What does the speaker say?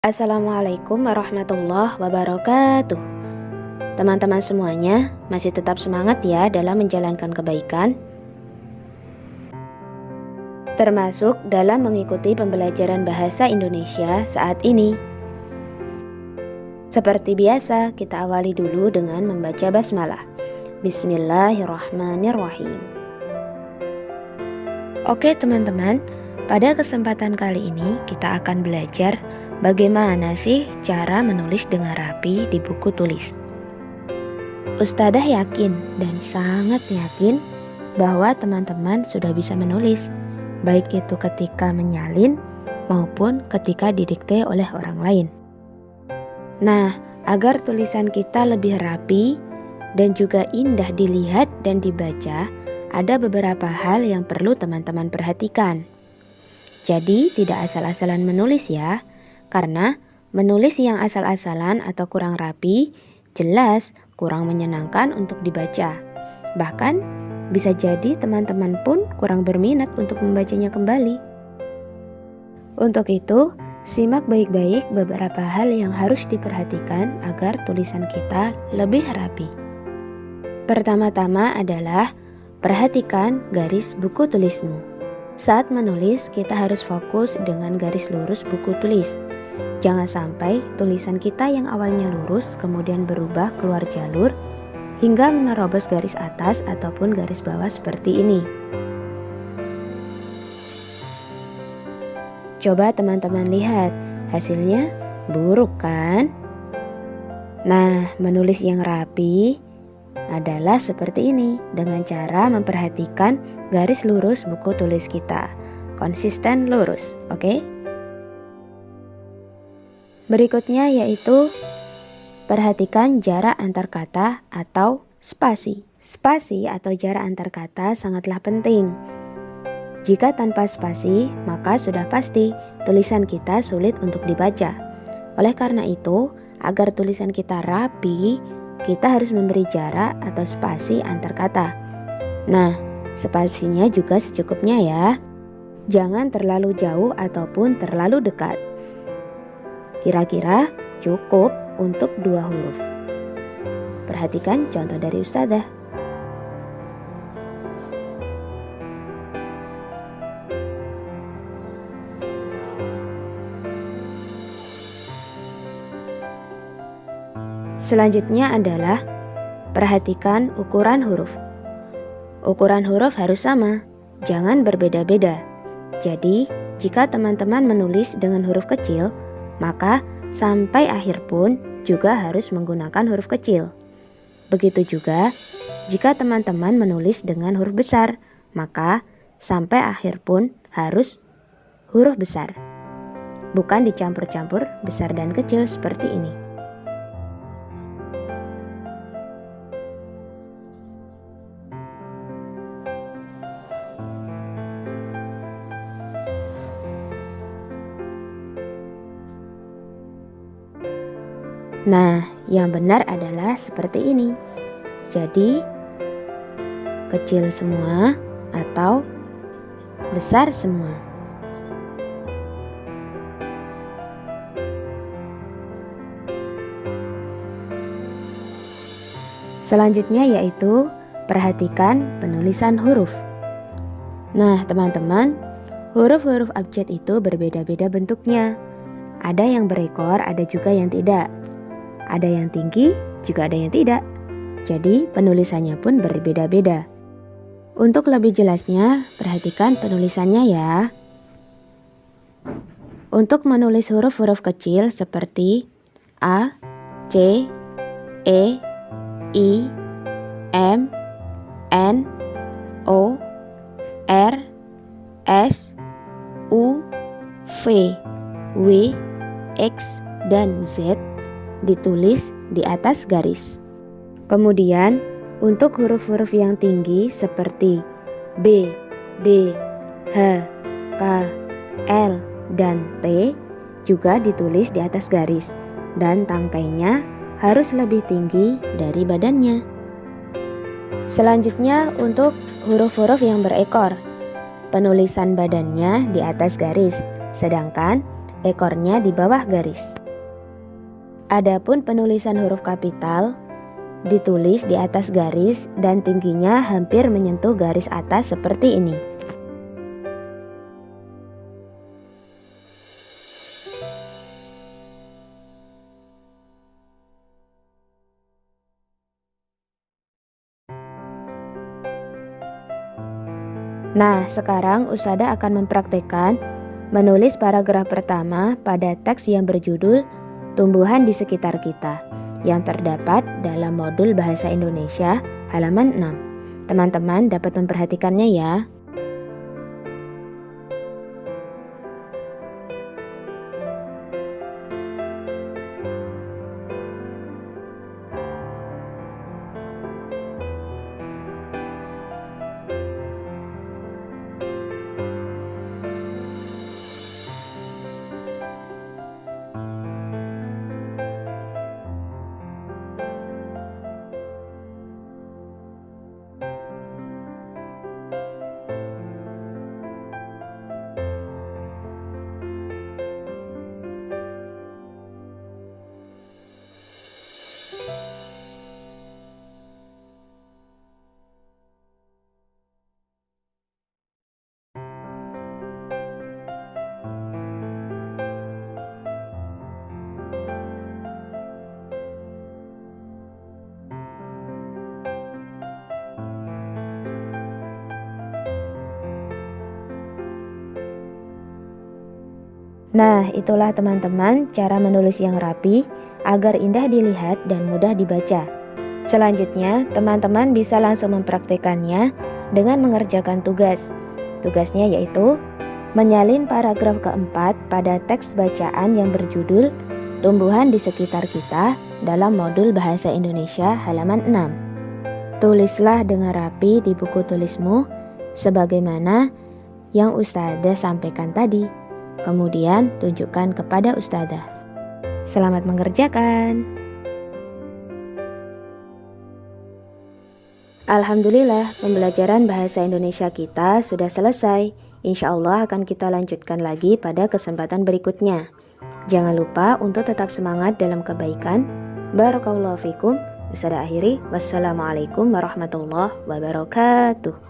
Assalamualaikum warahmatullahi wabarakatuh. Teman-teman semuanya masih tetap semangat ya dalam menjalankan kebaikan, termasuk dalam mengikuti pembelajaran bahasa Indonesia saat ini. Seperti biasa, kita awali dulu dengan membaca basmalah. Bismillahirrahmanirrahim. Oke teman-teman, pada kesempatan kali ini kita akan belajar bagaimana sih cara menulis dengan rapi di buku tulis. Ustadzah yakin dan sangat yakin bahwa teman-teman sudah bisa menulis, baik itu ketika menyalin maupun ketika didikte oleh orang lain. Nah, agar tulisan kita lebih rapi dan juga indah dilihat dan dibaca, ada beberapa hal yang perlu teman-teman perhatikan. Jadi, tidak asal-asalan menulis ya. Karena menulis yang asal-asalan atau kurang rapi, jelas kurang menyenangkan untuk dibaca. Bahkan bisa jadi teman-teman pun kurang berminat untuk membacanya kembali. Untuk itu, simak baik-baik beberapa hal yang harus diperhatikan agar tulisan kita lebih rapi. Pertama-tama adalah perhatikan garis buku tulismu. Saat menulis, kita harus fokus dengan garis lurus buku tulis. Jangan sampai tulisan kita yang awalnya lurus kemudian berubah keluar jalur hingga menerobos garis atas ataupun garis bawah seperti ini. Coba teman-teman lihat, hasilnya buruk kan? Nah, menulis yang rapi adalah seperti ini dengan cara memperhatikan garis lurus buku tulis kita. Konsisten lurus, oke? Berikutnya yaitu perhatikan jarak antar kata atau spasi. Spasi atau jarak antar kata sangatlah penting. Jika tanpa spasi, maka sudah pasti tulisan kita sulit untuk dibaca. Oleh karena itu, agar tulisan kita rapi, kita harus memberi jarak atau spasi antar kata. Nah, spasinya juga secukupnya ya. Jangan terlalu jauh ataupun terlalu dekat. Kira-kira cukup untuk 2 huruf. Perhatikan contoh dari ustadzah. Selanjutnya adalah perhatikan ukuran huruf. Ukuran huruf harus sama, jangan berbeda-beda. Jadi, jika teman-teman menulis dengan huruf kecil, maka sampai akhir pun juga harus menggunakan huruf kecil. Begitu juga jika teman-teman menulis dengan huruf besar, maka sampai akhir pun harus huruf besar. Bukan dicampur-campur besar dan kecil seperti ini. Nah, yang benar adalah seperti ini. Jadi, kecil semua atau besar semua. Selanjutnya yaitu perhatikan penulisan huruf. Nah, teman-teman, huruf-huruf abjad itu berbeda-beda bentuknya. Ada yang berekor, ada juga yang tidak. Ada yang tinggi, juga ada yang tidak. Jadi penulisannya pun berbeda-beda. Untuk lebih jelasnya, perhatikan penulisannya ya. Untuk menulis huruf-huruf kecil seperti A, C, E, I, M, N, O, R, S, U, V, W, X, dan Z ditulis di atas garis. Kemudian untuk huruf-huruf yang tinggi seperti B, D, H, K, L, dan T juga ditulis di atas garis dan tangkainya harus lebih tinggi dari badannya. Selanjutnya untuk huruf-huruf yang berekor, penulisan badannya di atas garis, sedangkan ekornya di bawah garis. Adapun penulisan huruf kapital ditulis di atas garis dan tingginya hampir menyentuh garis atas seperti ini. Nah, sekarang Ustadzah akan mempraktekkan menulis paragraf pertama pada teks yang berjudul Tumbuhan di Sekitar Kita yang terdapat dalam modul Bahasa Indonesia halaman 6. Teman-teman dapat memperhatikannya ya. Nah, itulah teman-teman cara menulis yang rapi agar indah dilihat dan mudah dibaca. Selanjutnya, teman-teman bisa langsung mempraktekannya dengan mengerjakan tugas. Tugasnya yaitu menyalin paragraf keempat pada teks bacaan yang berjudul Tumbuhan di Sekitar Kita dalam modul Bahasa Indonesia halaman 6. Tulislah dengan rapi di buku tulismu sebagaimana yang Ustadzah sampaikan tadi. Kemudian tunjukkan kepada Ustadzah. Selamat mengerjakan. Alhamdulillah, pembelajaran bahasa Indonesia kita sudah selesai. Insya Allah akan kita lanjutkan lagi pada kesempatan berikutnya. Jangan lupa untuk tetap semangat dalam kebaikan. Barakallahu fikum. Ustadzah akhiri. Wassalamualaikum warahmatullahi wabarakatuh.